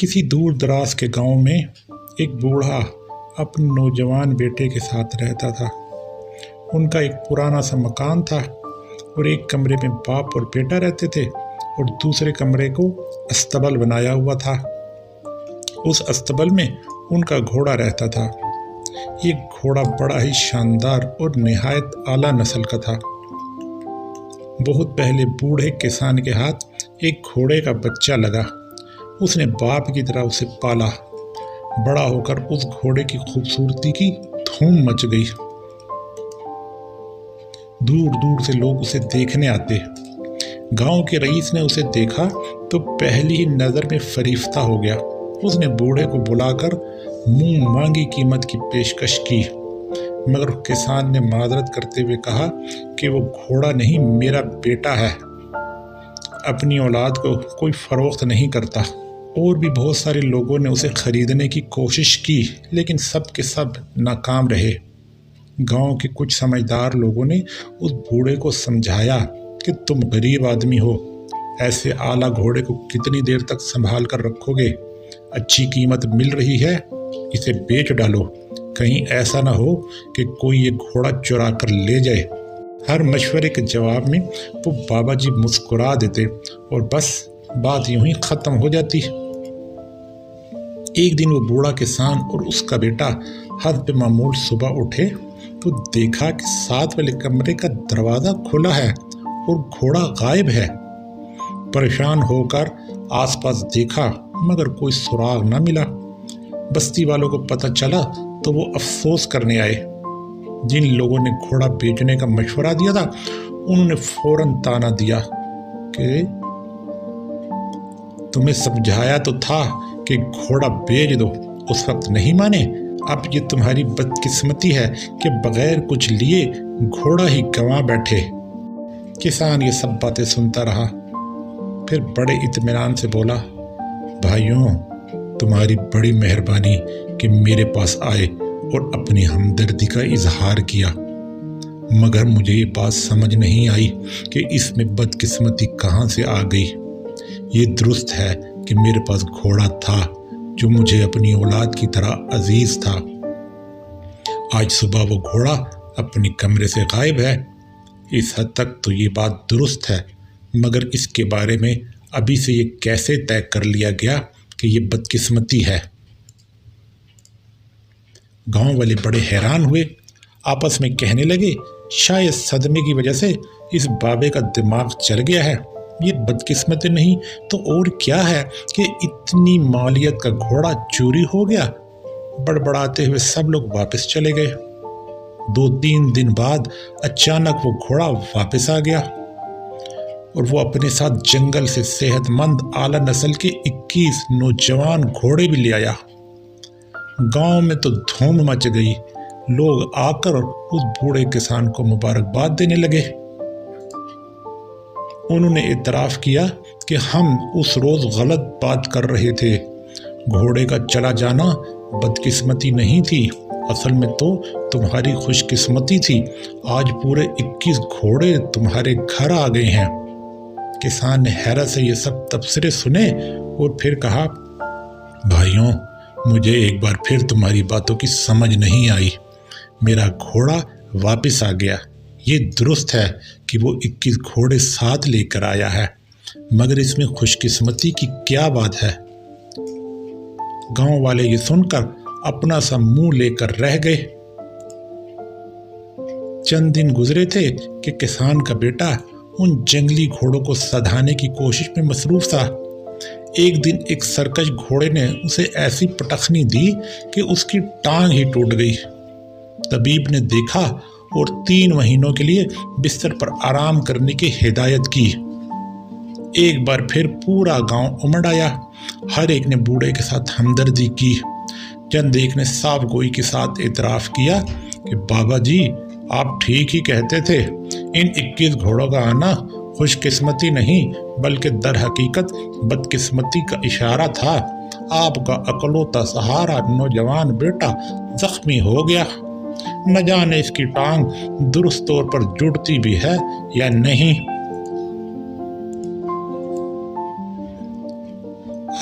کسی دور دراز کے گاؤں میں ایک بوڑھا اپنے نوجوان بیٹے کے ساتھ رہتا تھا۔ ان کا ایک پرانا سا مکان تھا اور ایک کمرے میں باپ اور بیٹا رہتے تھے اور دوسرے کمرے کو استبل بنایا ہوا تھا۔ اس استبل میں ان کا گھوڑا رہتا تھا۔ یہ گھوڑا بڑا ہی شاندار اور نہایت اعلیٰ نسل کا تھا۔ بہت پہلے بوڑھے کسان کے ہاتھ ایک گھوڑے کا بچہ لگا۔ اس نے باپ کی طرح اسے پالا۔ بڑا ہو کر اس گھوڑے کی خوبصورتی کی دھوم مچ گئی۔ دور دور سے لوگ اسے دیکھنے آتے۔ گاؤں کے رئیس نے اسے دیکھا تو پہلی ہی نظر میں فریفتہ ہو گیا۔ اس نے بوڑھے کو بلا کر منہ مانگی قیمت کی پیشکش کی، مگر کسان نے معذرت کرتے ہوئے کہا کہ وہ گھوڑا نہیں، میرا بیٹا ہے۔ اپنی اولاد کو کوئی فروخت نہیں کرتا۔ اور بھی بہت سارے لوگوں نے اسے خریدنے کی کوشش کی، لیکن سب کے سب ناکام رہے۔ گاؤں کے کچھ سمجھدار لوگوں نے اس بوڑھے کو سمجھایا کہ تم غریب آدمی ہو، ایسے اعلیٰ گھوڑے کو کتنی دیر تک سنبھال کر رکھو گے؟ اچھی قیمت مل رہی ہے، اسے بیچ ڈالو، کہیں ایسا نہ ہو کہ کوئی یہ گھوڑا چرا کر لے جائے۔ ہر مشورے کے جواب میں وہ بابا جی مسکرا دیتے اور بس بات یوں ہی ختم ہو جاتی۔ ایک دن وہ بوڑھا کسان اور اس کا بیٹا حسب معمول صبح اٹھے تو دیکھا کہ ساتھ والے کمرے کا دروازہ کھلا ہے اور گھوڑا غائب ہے۔ پریشان ہو کر آس پاس دیکھا مگر کوئی سراغ نہ ملا۔ بستی والوں کو پتہ چلا تو وہ افسوس کرنے آئے۔ جن لوگوں نے گھوڑا بیچنے کا مشورہ دیا تھا انہوں نے فوراً طعنہ دیا کہ تمہیں سمجھایا تو تھا کہ گھوڑا بیچ دو، اس وقت نہیں مانے۔ اب یہ تمہاری بدقسمتی ہے کہ بغیر کچھ لیے گھوڑا ہی گنوا بیٹھے۔ کسان یہ سب باتیں سنتا رہا، پھر بڑے اطمینان سے بولا، بھائیوں، تمہاری بڑی مہربانی کہ میرے پاس آئے اور اپنی ہمدردی کا اظہار کیا، مگر مجھے یہ بات سمجھ نہیں آئی کہ اس میں بدقسمتی کہاں سے آ گئی۔ یہ درست ہے کہ میرے پاس گھوڑا تھا جو مجھے اپنی اولاد کی طرح عزیز تھا۔ آج صبح وہ گھوڑا اپنی کمرے سے غائب ہے۔ اس حد تک تو یہ بات درست ہے، مگر اس کے بارے میں ابھی سے یہ کیسے طے کر لیا گیا کہ یہ بدقسمتی ہے؟ گاؤں والے بڑے حیران ہوئے، آپس میں کہنے لگے، شاید صدمے کی وجہ سے اس بابے کا دماغ چل گیا ہے۔ یہ بدقسمتی نہیں تو اور کیا ہے کہ اتنی مالیت کا گھوڑا چوری ہو گیا۔ بڑبڑاتے ہوئے سب لوگ واپس چلے گئے۔ 2-3 دن بعد اچانک وہ گھوڑا واپس آ گیا اور وہ اپنے ساتھ جنگل سے صحت مند اعلیٰ نسل کے 21 نوجوان گھوڑے بھی لے آیا۔ گاؤں میں تو دھوم مچ گئی۔ لوگ آ کر اس بوڑھے کسان کو مبارکباد دینے لگے۔ انہوں نے اعتراف کیا کہ ہم اس روز غلط بات کر رہے تھے۔ گھوڑے کا چلا جانا بدقسمتی نہیں تھی، اصل میں تو تمہاری خوش قسمتی تھی۔ آج پورے 21 گھوڑے تمہارے گھر آ گئے ہیں۔ کسان نے حیرت سے یہ سب تبصرے سنے اور پھر کہا، بھائیوں، مجھے ایک بار پھر تمہاری باتوں کی سمجھ نہیں آئی۔ میرا گھوڑا واپس آ گیا۔ یہ درست ہے کہ وہ 21 گھوڑے ساتھ لے کر آیا ہے، مگر اس میں خوش قسمتی کی کیا بات ہے؟ گاؤں والے یہ سن کر اپنا سا منہ لے کر رہ گئے۔ چند دن گزرے تھے کہ کسان کا بیٹا ان جنگلی گھوڑوں کو سدھانے کی کوشش میں مصروف تھا۔ ایک دن ایک سرکش گھوڑے نے اسے ایسی پٹخنی دی کہ اس کی ٹانگ ہی ٹوٹ گئی۔ طبیب نے دیکھا اور 3 مہینوں کے لیے بستر پر آرام کرنے کی ہدایت کی۔ ایک بار پھر پورا گاؤں امڑ آیا۔ ہر ایک نے بوڑھے کے ساتھ ہمدردی کی۔ چند ایک نے صاف گوئی کے ساتھ اعتراف کیا کہ بابا جی، آپ ٹھیک ہی کہتے تھے، ان 21 گھوڑوں کا آنا خوش قسمتی نہیں بلکہ در حقیقت بدقسمتی کا اشارہ تھا۔ آپ کا اکلوتا سہارا نوجوان بیٹا زخمی ہو گیا، نہ جانے اس کی ٹانگ درست طور پر جڑتی بھی ہے یا نہیں۔